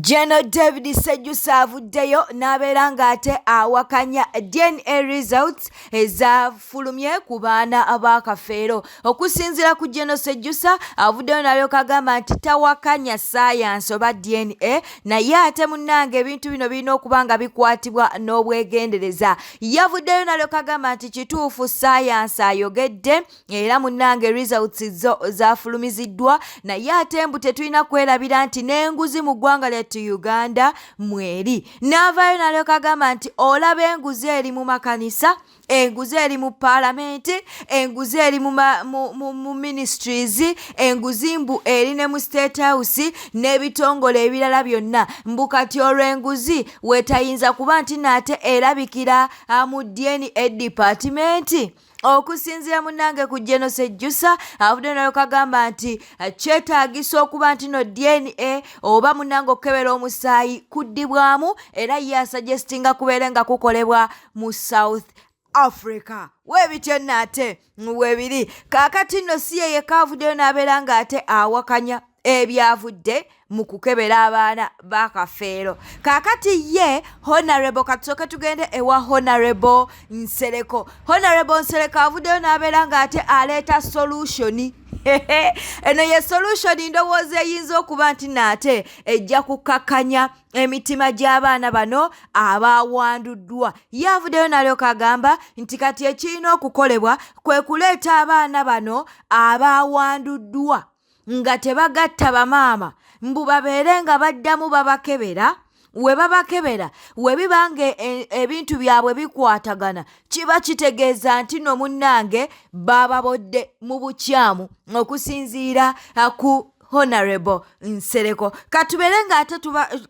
General David Sejusa avuddeyo n'abeera ng'ate awakanya DNA results ezafulumye ku baana ba Kafeero. Okusinziira ku General Sejusa avuddeyo n'alyoka agamba nti tawakanya science oba DNA naye ate munnange ebintu bino birina okuba nga bikwatibwa n'obwegendereza. Yavuddeyo n'alyoka agamba nti kituufu science ayogedde era munnange results zo zafulumiziddwa naye ate mbu tetulina kwerabira nti n'enguzi mu ggwanga lyettu Uganda mweri. N'avaayo n'alyoka agamba nti olaba enguzi eri mu makanisa, enguzi eri mu parliament, enguzi eri mu ministries, enguzi mbu eri ne mu state house n'ebitongole ebirala byonna. Mbu kati olw'enguzi weetayinza kuba nti naate erabikira mu DNA department. Okusinziira munnange ku General Sejusa avuddeyo n'alyoka agamba nti kyetaagisa okuba nti no DNA oba munnange okukebera omusaayi kuddibwamu era ye asuggestinga kubeere nga kukolebwa mu South Africa. Weebityo nate weebiri kaakati nno si ye yekka avuddeyo n'abeera ng'ate awakanya ebyavudde mu kukebera abaana ba Kafeero. Kaakati ye Honorable katusooke tugende ewa Honorable Nsereko. Honorable Nsereko avuddeyo n'abeera ng'ate aleeta solution. Eno ye solution ndowooza eyinza okuba nti naate ejja kukakkanya emitima gy'abaana bano abaawanduddwa. Ye avuddeyo n'alyoka agamba nti kati ekirina okukolebwa kwe kuleeta abaana bano abaawanduddwa nga tebagatta bamaama mbu babeere nga baddamu babakebera. We babakebera we bibange ebintu byabwe bikwatagana kiba kitegeeza nti no munnange bababodde mu bukyamu. Okusinziira ku Honorable Nsereko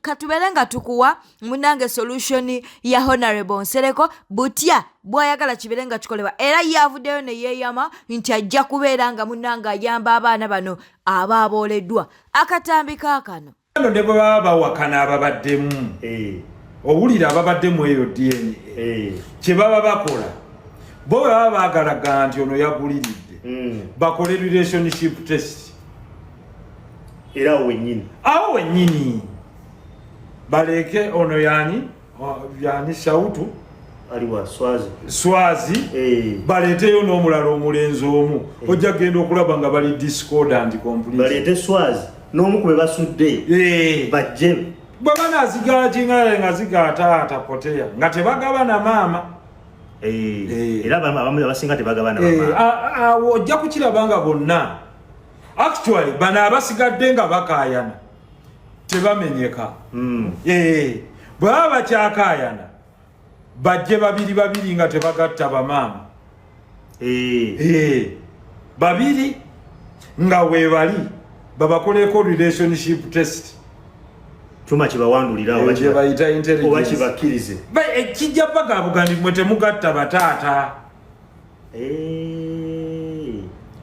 katubeere nga tukuwa munnange solution ya Honorable Nsereko butya bw'ayagala kibeere nga kikolebwa era yavuddeyo ne yeeyama nti ajja kubeera nga munnange ayamba abaana bano abaaboleddwa. Akatambi kaakano Ano ne baba bawakana ababaddemu owulira ababaddemu eyo DNA kye baba bakola bo baba baagalaga nti ono yaguliridde bakole relationship test era awo wennyini baleke ono yani Shautu aliwa Swazi baleeteyo n'omulala omulenzi omu ojja genda okulaba nga bali discordant complete baleete Swazi n'omu kube basudde bajje baba nazigaa kingala nga zigaata poteya nga tebagaba na maama era abamu abasinga tebagaba na maama ojja kukiraba nga bonna actually bano abasigadde nga bakaayana tebamenyeka bwe baba bakyakaayana bajje babiri nga tebagatta bamaama babiri nga weebali babakoleko relationship test chuma kibawandulira oba kibakirize ekijja baga bugandi mwe temugatta bataata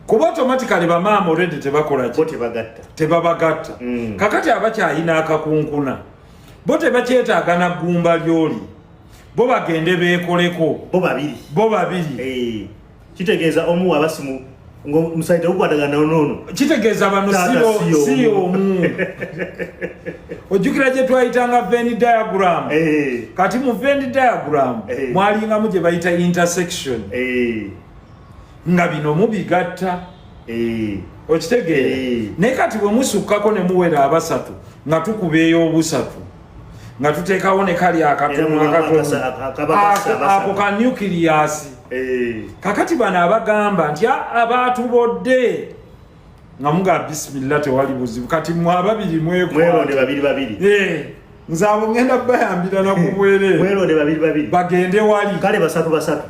kuba automatically bamaama already tebakola tebabagatta kakati abakyayina akakunkuna bo tebakyetaaga na ggumba lyoli bo bagende beekoleko bo babiri kitegeeza omu abasimu ngomusaita ukwatagana nono kitegeeza bano si omu ojjukira gye twayitanga Venn diagram kati mu Venn diagram mwalingamu gye bayita intersection nga bino mubigatta okitegeera naye kati bwe musukkako ne muwera abasatu nga tukubeeyo obusatu nga tuteekawo ne kali akatono ako ka nucleus kakati bano abagamba nti abaatubodde nga muga bismillah tewali buzibu kati mwe ababiri mwelonde babiri nze abo ngenda bayambira nakubwere bagende wali kale basatu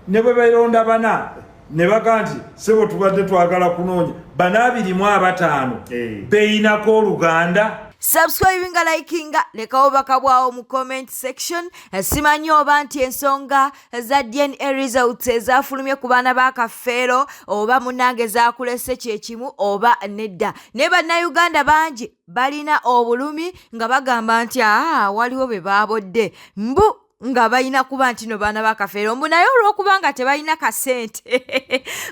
ne bwe beeronda bana ne baga nti sebo tubadde twagala kunoonya bana 25 beyinako Oluganda. Subscribinga, likinga, lekawo bakabwawo mu comment section. Simanyi oba nti ensonga za DNA results ezafulumye ku baana ba Kafeero oba munnange zakulese kyekimu oba nedda. Ne bannayuganda bangi balina obulumi nga bagamba nti waliwo be baabodde. Mbu nga balina kuba nti no baana ba Kafeero mbu naye olw'okubanga tebalina kasente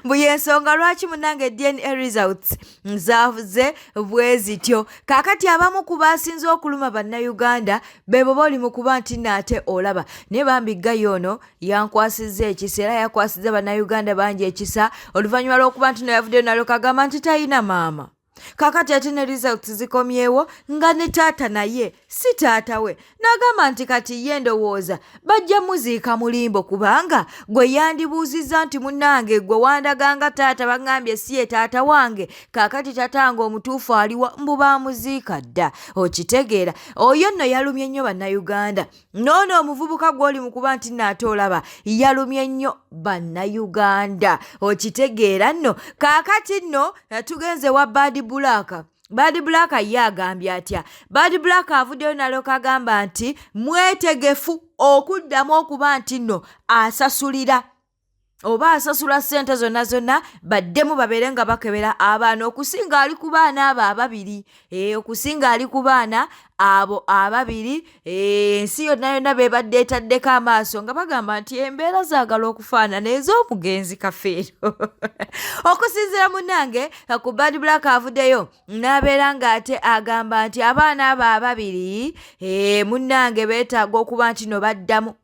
mbu y'ensonga lwaki munnange DNA results nzaavuze bwe zityo. Kaakati abamu ku baasinze okuluma bannayuganda bebo bali mu kuba nti naate olaba naye bambi Gayo ono yankwasizza ekisa era yakwasizza bannayuganda bangi ekisa oluvannyuma lw'okuba nti no yavuddeyo nalyo kagamba nti talina maama. Kakati ate ne results zikomyewo nga ne taata naye si taata we n'agamba nti kati ye ndowooza bajja muziika mulimbo kubanga gwe yandibuuzizza nti munnange gwe wandaganga taata bagambye si ye taata wange kakati tatange omutuufu aliwa mbu baamuziika dda okitegeera. Oyo nno yalumye nnyo bannayuganda noono omuvubuka gw'oli mu kuba nti naate olaba yalumye nnyo bannayuganda okitegeera nno. Kaakati nno tugenze wa Bad Black ye agambye atya? Bad Black avuddeyo nalyo kagamba nti mwetegefu okuddamu okuba nti nno asasulira oba asasula ssente zonna baddemu babeere nga bakebera abaana okusinga ali ku baana abo ababiri okusinga ali ku baana abo ababiri. Ensi yonna beebadde etaddeko amaaso nga bagamba nti embeera zaagala okufaanana ez'omugenzi Kafeero. Okusinziira munnange ku Bad Black avuddeyo n'abeera ng'ate agamba nti abaana abo ababiri munnange beetaaga okuba nti no baddamu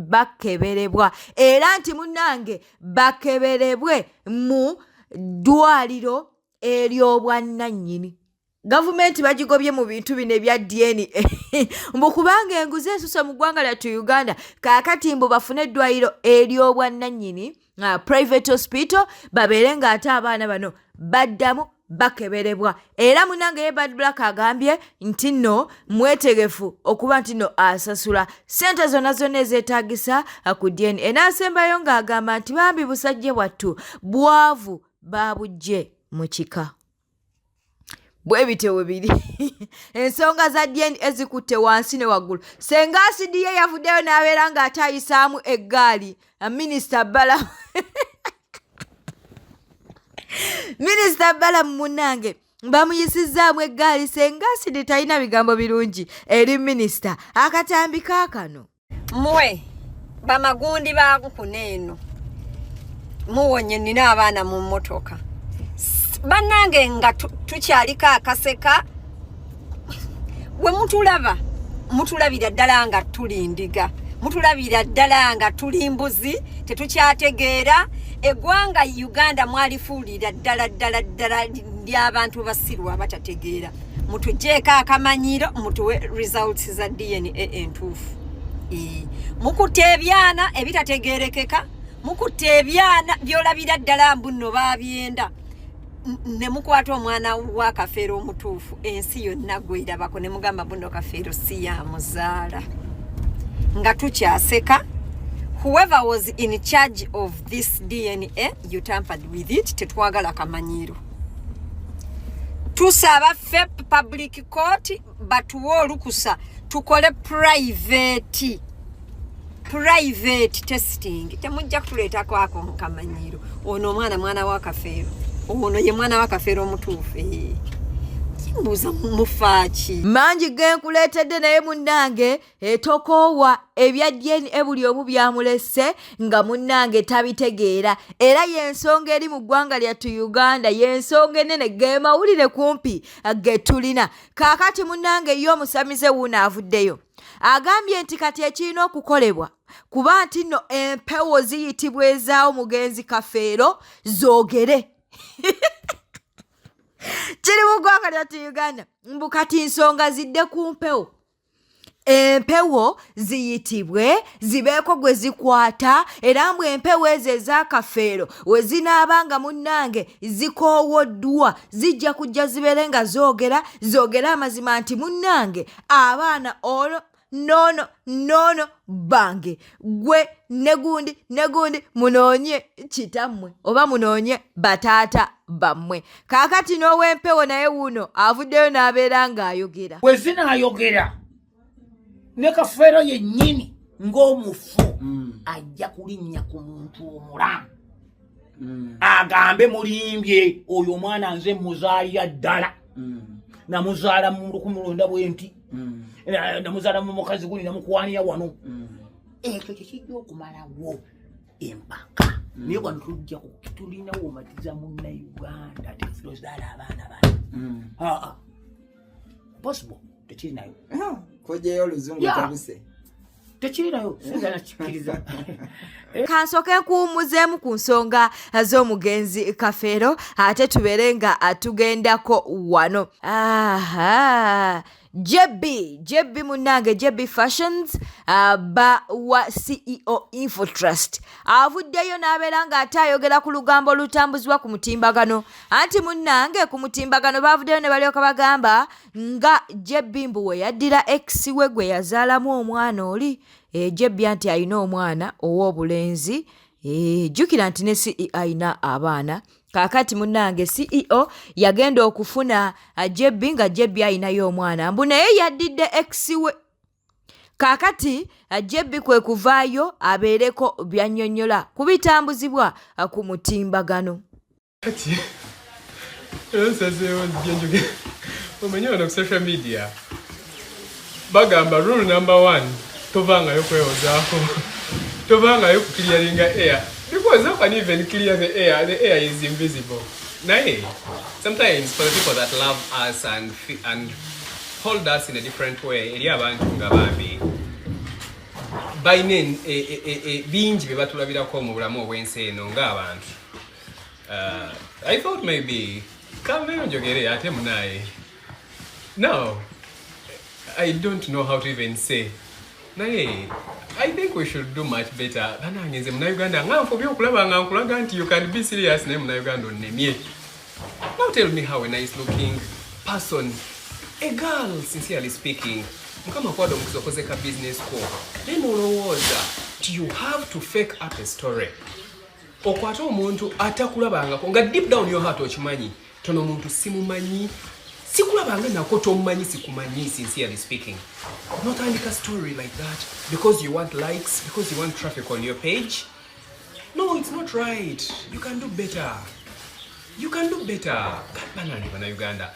bakeberebwa era nti munnange bakeberebwe mu ddwaliro ery'obwannannyini. Gavumenti bagigobye mu bintu bino ebya DNA mbu kubanga enguzi esusse mu ggwanga lyattu Uganda kaakati mbu bafune eddwaliro ery'obwannannyini private hospital babeere ng'ate abaana bano baddamu bakeberebwa. Era munange ye Bad Black agambye nti nno mwetegefu okuba nti nno asasula ssente zonna ezeetaagisa ku DNA. N'asembayo ng'agamba nti bambi busajje bwattu bwavu babujje mu kika. Bwe bitewe biri ensonga za DNA ezikutte wansi ne waggulu. Senga asidi ye yavuddeyo n'abeera ng'atayisaamu eggaali Minisita Balaam Minisita Balaam munnange bamuyisizzaamu eggaali senga asidi talina bigambo birungi eri minisita. Akatambi kaakano mwe bamagundi baakukuneeno muwonye nina abaana mu mmotoka bannange nga tukyaliko akaseka we mutulabira ddala nga tuli ndiga mutulabira ddala nga tuli mbuzi tetukyategeera eggwanga Uganda mwalifuulira ddala ly'abantu basirwa abatategeera mutugyeeko akamanyiro mutuwe results za DNA entuufu. Mukutte ebyana ebitategeerekeka mukutte ebyana byolabira ddala mbu nno baabyenda ne mukwata omwana wa Kafeero omutuufu ensi yonna gw'erabako ne mugamba buno Kafeero si yamuzaala nga tukyaseka. Whoever was in charge of this DNA you tampered with it. Tetwagala kamanyiro tusaba fe public court batuwe olukusa tukole private testing. Temujja kutuleetako ako mukamanyiro ono mwana wa Kafeero ono ye mwana wa Kafeero omutuufu kimbuuza mufaaki mangi genkuleetedde naye munnange etokoowa ebya DNA buli omu byamulese nga munnange tabitegeera era y'ensonga eri mu ggwanga lyattu Uganda y'ensonga enene ge mawulire kumpi ge tulina. Kaakati munnange ye omusamize wuuno avuddeyo agambye nti kati ekirina okukolebwa kuba nti nno empewo ziyitibwa ezaawo mugenzi Kafeero zoogere kiri mu ggwanga lyattu Uganda mbu kati nsonga zidde ku mpewo. Empewo ziyitibwe zibeeko gwe zikwata era mbu empewo ezo eza Kafeero we zinaabanga munnange zikoowoddwa zijja kujja zibeere nga zoogera amazima nti munnange abaana ono nono bange gwe negundi munoonye kitammwe oba munoonye bataata bammwe. Kaakati n'ow'empewo naye wuuno avuddeyo n'abeera ng'ayogera. Bwe zinaayogera ne Kafeero yennyini ng'omufu ajja kulinnya ku muntu omulamu agambe mulimbye oyo omwana nze muzaalira ddala namuzaala mu kumulonda bwenti namuzaala mu mukazi guli namukuwanira wano ekyo kyekijja okumalawo empaka naye wano tujja tulinawo omatiza munnauganda tetuzaala abaana bano possible tekirinayo kojeyo oluzungu tabuse tekirinayo sinzana kikkiriza kansooke nkuwummuzeemu ku nsonga z'omugenzi Kafeero ate tubeere nga tugendako wano. JB munnange JB Fashions ba wa CEO Infotrust avuddeyo n'abeera ng'ate ayogera ku lugambo olutambuzibwa ku mutimbagano anti munnange ku mutimbagano bavuddeyo ne balyoka bagamba nga JB mbu we yaddira ex we gwe yazaalamu omwana oli JB anti alina omwana ow'obulenzi jjukira nti ne CEO alina abaana. Kakati munnange CEO yagenda okufuna JB nga JB alinayo omwana mbu naye yaddidde ex we. Kakati JB kwe kuvaayo abeereko byannyonnyola ku bitambuzibwa ku mutimbagano. Kati nsazeewo njenjuge omanyi wano ku social media bagamba rule number 1 tovangayo kwewozaako tovangayo kukiliyaringa air because how can you even clear the air is invisible. Nae sometimes for the people that love us and hold us in a different way eri abantu nga bambi baine bingi bye batulabirako mu bulamu obw'ensi eno ng'abantu. I thought maybe kaveeyo njogere ate munaye. No, I don't know how to even say. Naye I think we should do much better. Banange nze Munauganda nganfo byokulaba nga nkulaga nti you can be serious naye Munauganda onnemye. Now tell me how a nice looking person, a girl sincerely speaking, mukama kwado mukusokoze ka business ko. Then olowooza you have to fake up a story. Okwata omuntu atakulabangako nga deep down your heart okimanyi tono omuntu simumanyi sikulabanga nako tomumanyi sikumanyi sincerely speaking. Not a story like that because you want likes, because you want traffic on your page. No, it's not right. You can do better. You can do better. Bana Uganda.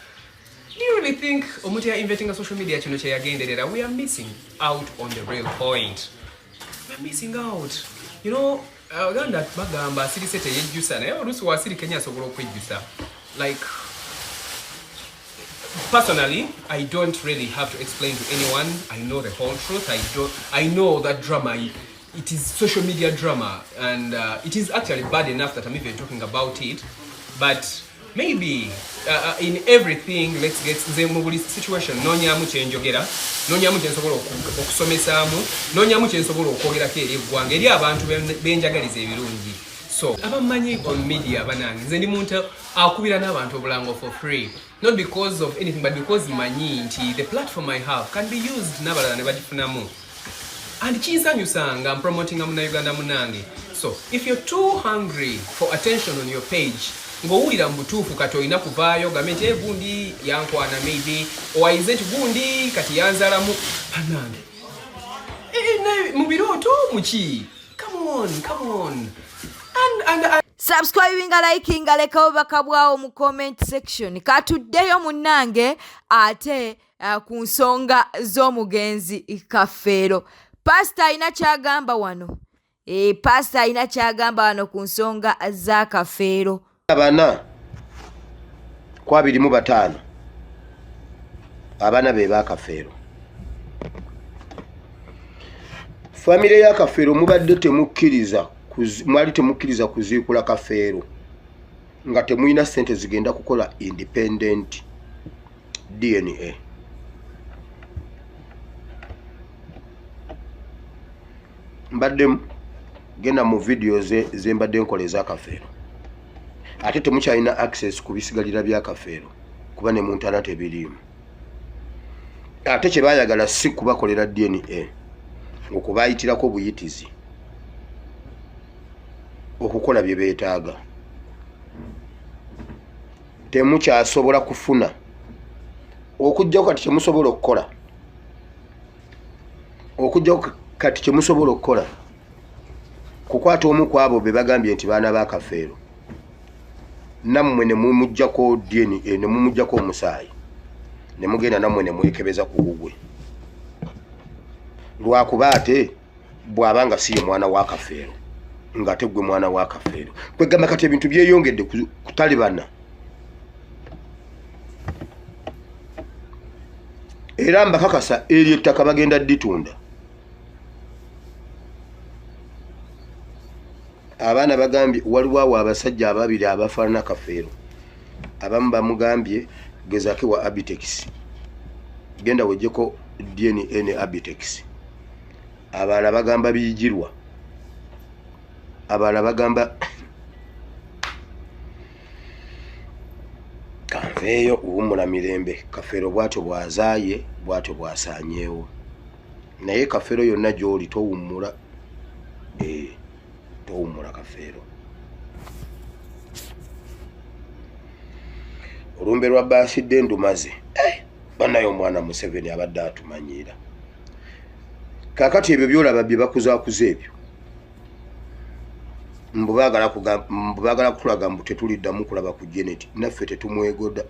Do you really think omuntu ya inventing a social media kino kye yagenderera? We are missing out on the real point. We are missing out. You know, Uganda bagamba Zireese Sejusa naye oluusi wasiri Kenya asobola okwejjusa. Like personally, I don't really have to explain to anyone. I know the whole truth. I know that drama, it is social media drama, and it is actually bad enough that I'm even talking about it. But maybe in everything, let's get the situation. Nonyamu chenjogera, nonyamu chensobola okusomesaamu, nonyamu chensobola okwogera eri eggwanga eri abantu benjagaliza ebirungi. So, abamanyi on media banange nze ndi muntu akubira n'abantu obulango for free, not because of anything but because manyi nti the platform I have can be used n'abalala ne bagifunamu. And kinsanyusa I'm promoting Uganda munange. So, if you're too hungry for attention on your page, ng'owulira mbutuufu kati olina kuvaayo game nti gundi yankwana maybe owayize nti gundi kati yanzalamu banange mu birooto muki. Come on. And subscribing liking leka obubaka bwawo mu comment section. Katuddeyo munnange ate ku nsonga z'omugenzi Kafeero. Pastor alina kyagamba wano. Pastor alina kyagamba wano ku nsonga za Kafeero. Abana kwa 25 abana be ba Kafeero. Family ya Kafeero mubadde temukkiriza mwali temukkiriza kuziikula Kafeero nga temuyina sente zigenda kukola independent DNA. Mbadde genda mu videos ze mbadde nkoleza Kafeero ate temukyalina access ku bisigalira bya Kafeero kuba ne mu internet ebirimu ate kye baayagala si kubakolera DNA okubayitirako buyitizi okukola bye beetaaga. Temukyasobola kufuna okujjako kati kyemusobola okukola kukwata omu ku abo be bagambye nti baana ba Kafeero nammwe ne mumujjako DNA ne mumujjako omusaayi ne mugenda namwe ne mwekebeza ku bugwe lwakuba ate bw'abanga si ye mwana wa Kafeero ng'ate gwe mwana wa Kafeero kwegamba kati ebintu byeyongedde kutalibana era mbakakasa eryo ettaka bagenda ditunda abaana bagambye waliwo awo abasajja ababiri abafaanana Kafeero abamu bamugambye gezaake wa Abitex genda wejjeko DNA ne Abitex abalala bagamba biyigirwa abalala bagamba kanveeyo uwummula mirembe Kafeero bwatyo bwazaaye bwatyo bwasaanyeewo naye Kafeero yonna gy'oli towummula towummula Kafeero olumbe lwa baasidde ndumaze bannayo omwana Museveni abadde atumanyiira kakati ebyo byolaba bye bakuzaakuza ebyo mbubagala kutulaga mbu tetuliddamu kulaba ku Janet naffe tetumwegoda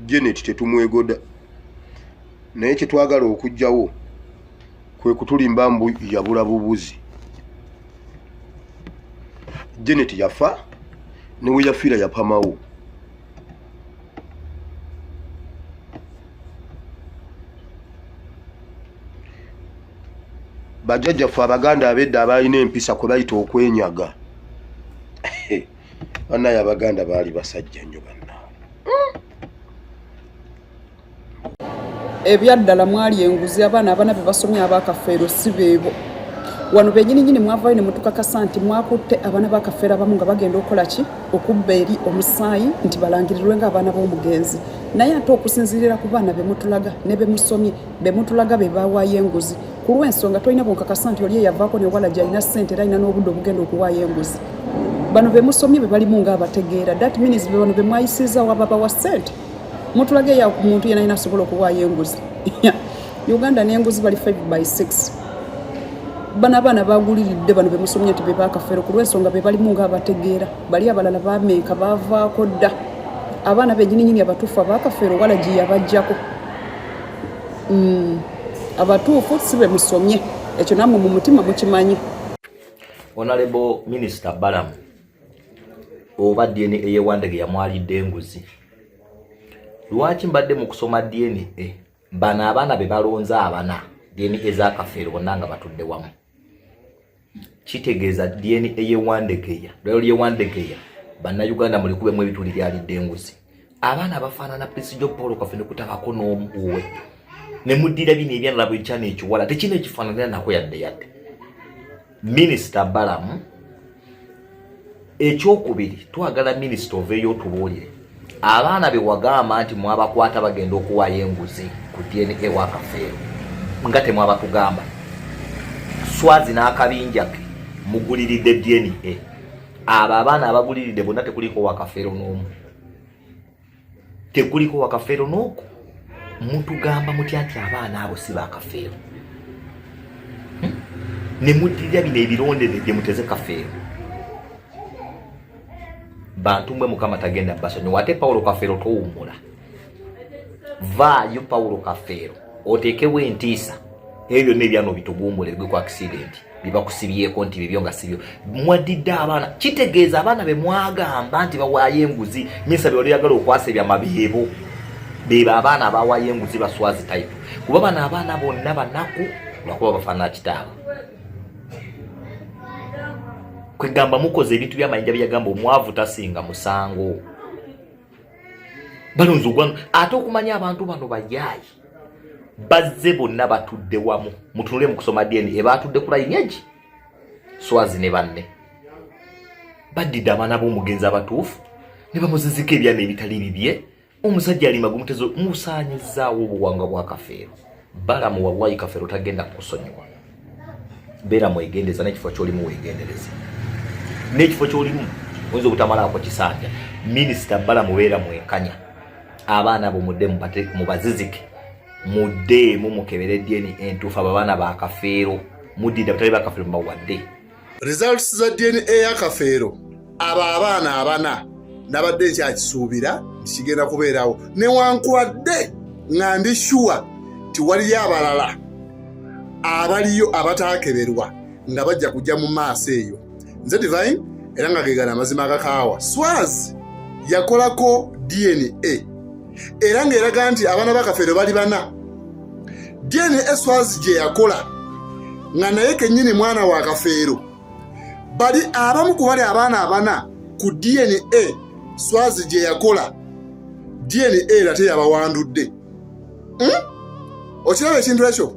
Janet tetumwegoda naye kyetwagala okujjawo kwe kutulimba mbu yabula bubuzi Janet yafa newe yafiira yapamawo bajjajjaffe Abaganda abedda abalina empisa kwe bayita okwenyaga bannaye Abaganda baali basajja nnyo bannaabwe ebyaddala mwali enguzi abaana abana be basomye aba Kafeero si beebo wano benyininyini mwavayo ne mutukakasa nti mwakutte abaana ba Kafeero abamu nga bagenda okukola ki okubba eri omusaayi nti balangirirwe ng'abaana b'omugenzi naye ate okusinziirira ku baana be mutulaga ne be musomye be mutulaga be bawaayo enguzi ku lw'ensonga tolina bonkakasa nti oli eyavaako ne wala gy'alina ssente era alina n'obudde obugenda okuwaayo enguzi bano be musomye be balimu ng'abategeera that means be bano be mwayisiizaawo ababawa ssente mutulaga eyo ku muntu yenna alina asobola okuwaayo enguzi Uganda n'enguzi bali 5/6 bana abaana baguliridde bano be musomye nti be ba Kafeero ku lw'ensonga be balimu ng'abategeera bali abalala bameeka baavaako dda abaana bennyininyini abatuufu aba Kafeero wala gye yabajjako abatuufu si be musomye ekyo nammwe mu mutima mukimanyi. Honorable Minister Balaam oba DNA eyewandege yamwalidde enguzi lwaki mbadde mu kusoma DNA bana abaana be balonza abana DNA eza Kafeero bonna nga batudde wamu kitegeeza DNA eyewandegeya lwali yewandegeya banna Uganda muli kubemu ebituli byalidde enguzi abaana bafaanana Prince Job Paul Kafeero kutabako n'omuwe ne muddira bino ebyalala bwe kyana ekiwala tekina ekifaananira nako yadde Minister Balaam ekyokubiri twagala Minister oveeyo otubuulire abaana be wagamba nti mwabakwata bagenda okuwaayo enguzi ku DNA wa Kafeero nga temwabatugamba Swazi n'akabinja ke muguliridde DNA abo abaana abaguliridde bonna tekuliko wa Kafeero n'omu tekuliko wa Kafeero n'oku mutugamba mutya nti abaana abo si ba Kafeero ne muddirira bino ebirondere gye muteze Kafeero bantu mwe Mukama tagenda basonyi wate Paulo Kafeero towummula vaayo Paulo Kafeero oteekewo entiisa ebyo n'ebyano bitugumbule gwe ku accident bibakusibyeko nti bibyo nga sibyo mwadidde abaana kitegeeza abaana be mwagamba nti bawaayo enguzi Minisita be oyagala okwasa ebyamabeebo beba abaana abawaayo enguzi baswazi type kuba bano abaana bonna banaku lwakuba bafaanana kitaabwe kwegamba mukoze ebintu byamayinja byagamba omwavu tasinga musango balonzi ogwano ate okumanya abantu bano bayaayi bazze bonna batudde wamu mutunule mu kusoma DNA batudde ku lineage Swazi ne banne baddidde abaana b'omugenzi abatuufu ne bamuzizika ebyana ebitali bibye omusajja ali magumutezo musaanyizaawo obuwanga bwa Kafeero Balaam wallahi Kafeero tagenda kusonyiwa beera mwegendeza n'ekifo ky'olimu weegendereze n'ekifo ky'olimu oyinza obutamalaako kisanja Minisita Balaam beera mwekanya abaana bo mudde mubazizike mudde mukebere DNA entuufu abaana ba Kafeero muddidde abatali ba Kafeero mbawadde results za DNA ya Kafeero aba abaana abana nabadde nkyakisuubira kigenda kubeerawo newankubadde nga ndi sure tiwaliyo abalala abaliyo abataakeberwa nga bajja kujja mu maaso eyo. Nze Divine era nga gegana amazima agakaawa. Swazi yakolako DNA era ng'eraga nti abaana ba Kafeero bali bana. DNA Swazi gye yakola nga naye kennyini mwana wa Kafeero bali abamu ku bali abaana abana ku DNA Swazi gye yakola. DNA era teyabawandudde. Okiraba ekintu ekyo?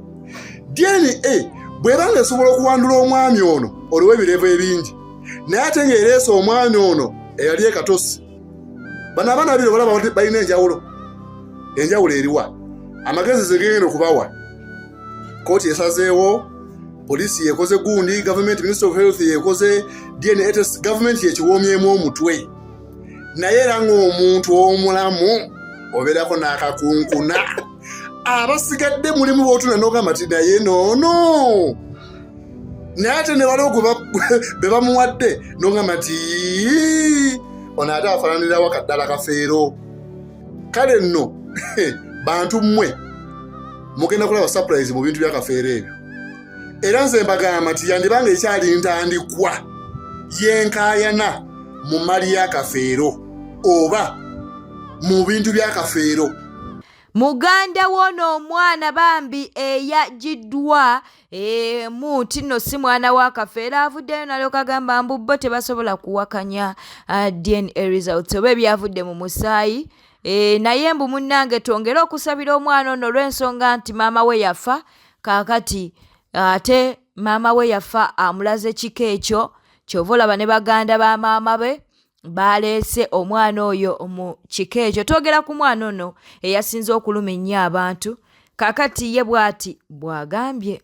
DNA bw'ebanga esobola okuwandula omwami ono oliwo ebirevu ebingi naye ate ng'ereesa omwami ono eyali ekatosi. Bano abaana babiri balaba balina enjawulo eriwa. Amagezi zegenda okubawa. Kooti esazeewo, poliisi yekoze gundi, government minister of health yekoze DNA test, government yekiwoomyemu omutwe. Naye era ng'omuntu omulamu obeerako n'akakunkuna. Abasigadde mulimu bootuna n'ogamba ti naye noono. Naye ate ne waliwo be bamuwadde n'ogamba ti ono ate afaananira wakaddala Kafeero. Kale nno bantu mmwe mugenda kulaba surprise mu bintu bya Kafeero ebyo. Era nze mbagamba nti yandibanga ekyali ntandikwa yenkaayana mu mali ya Kafeero oba mu bintu bya Kafeero. Muganda wono omwana bambi eyajiddwa muti nno si mwana wa Kafeero avuddeyo nalyoka agamba mbu bo tebasobola kuwakanya DNA results oba ebyavudde mu musaayi. Naye mbu munnange twongera okusabira omwana ono olw'ensonga nti maama we yafa kaakati ate maama we yafa amulaze kiko ekyo kyova olaba ne baganda ba maama be baleese omwana oyo mu kiko ekyo. Twogera ku mwana ono eyasinze okuluma ennyo abantu kaakati ye bw'ati bw'agambye.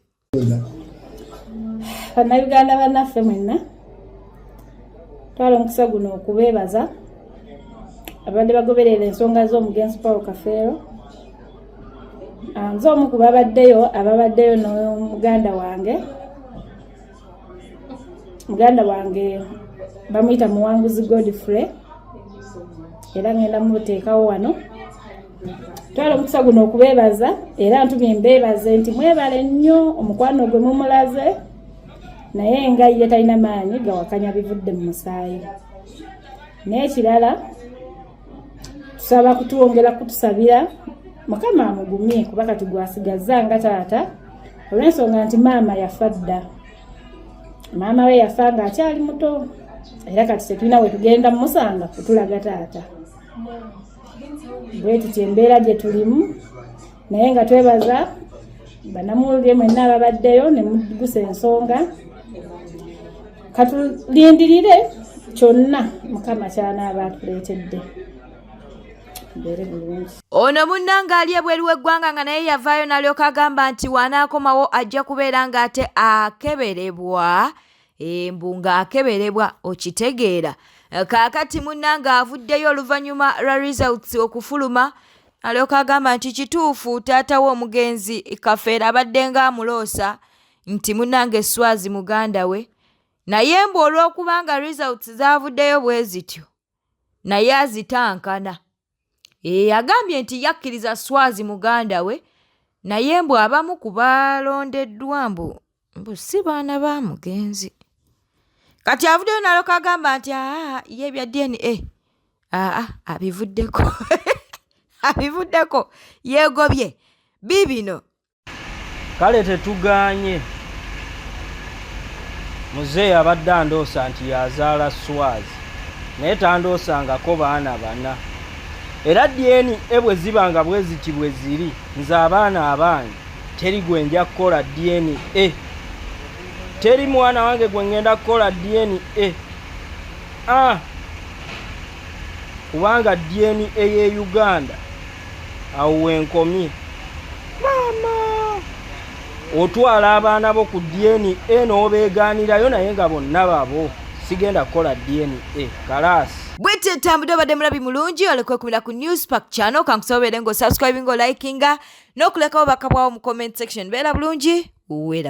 Bannayuganda bannaffe mwenna twala omukisa guno okubeebaza abadde bagoberera ensonga z'omugenzi Paul Kafeero. Nze omu ku babaddeyo n'omuganda wange bamuyita Muwanguzi Godfrey era ngenda muteekawo wano. Twala omukisa guno okubeebaza era ntumye mbeebaze nti mwebale nnyo omukwano gwe mumulaze naye nga ye talina maanyi gawakanya bivudde mu musaayi. N'ekirala tusaba kutwongera kutusabira Mukama amugumye kuba kati gwasigaza nga taata olw'ensonga nti maama yafa dda. Maama we yafa nga akyali muto era kati tetulina we tugenda mumusanga kutulaga taata. Bwe tuti embeera gye tulimu naye nga twebaza bannamawulire mwenna ababaddeyo ne mugusa ensonga. Katulindirire kyonna Mukama ky'anaaba atuleetedde. Ono munnanga ali ebweru w'eggwanga nga naye yavaayo n'alyoka agamba nti wanaakomawo ajja kubeera ng'ate akeberebwa. Mbu ng'akeberebwa okitegeera. Kaakati munnanga avuddeyo oluvannyuma lwa results okufuluma alyoka agamba nti kituufu taata we omugenzi Kafeero abadde ng'amuloosa nti munnange Swazi muganda we. Naye mbu olw'okubanga results zaavuddeyo bwe zityo naye azitankana. Agambye nti yakkiriza Swazi muganda we naye mbu abamu ku balondeddwa mbu si baana ba mugenzi. Kati avuddeyo n'alyoka agamba nti ye bya DNA abivuddeko abivuddeko yeegobye Bibino. Kale tetuganye muzeeyi abadde andoosa nti yazaala Swazi naye tandoosangako baana bana. Era DNA bwe zibanga bwe ziti bwe ziri nze abaana abange teri gwe nja kukola DNA. Teri mwana wange gwe ngenda kukola DNA. Kubanga DNA ye Uganda awo wenkomye. Mama otwala abaana bo ku DNA n'obeegaanirayo naye nga bonna babo sigenda kukola DNA. Kalaasi. Bwete tambudde obadde mulabi mulungi olekwekumira ku News Pack channel kankusobere ngo subscribing o likinga n'okulekawo bakabwawo mu comment section. Beera bulungi uwera.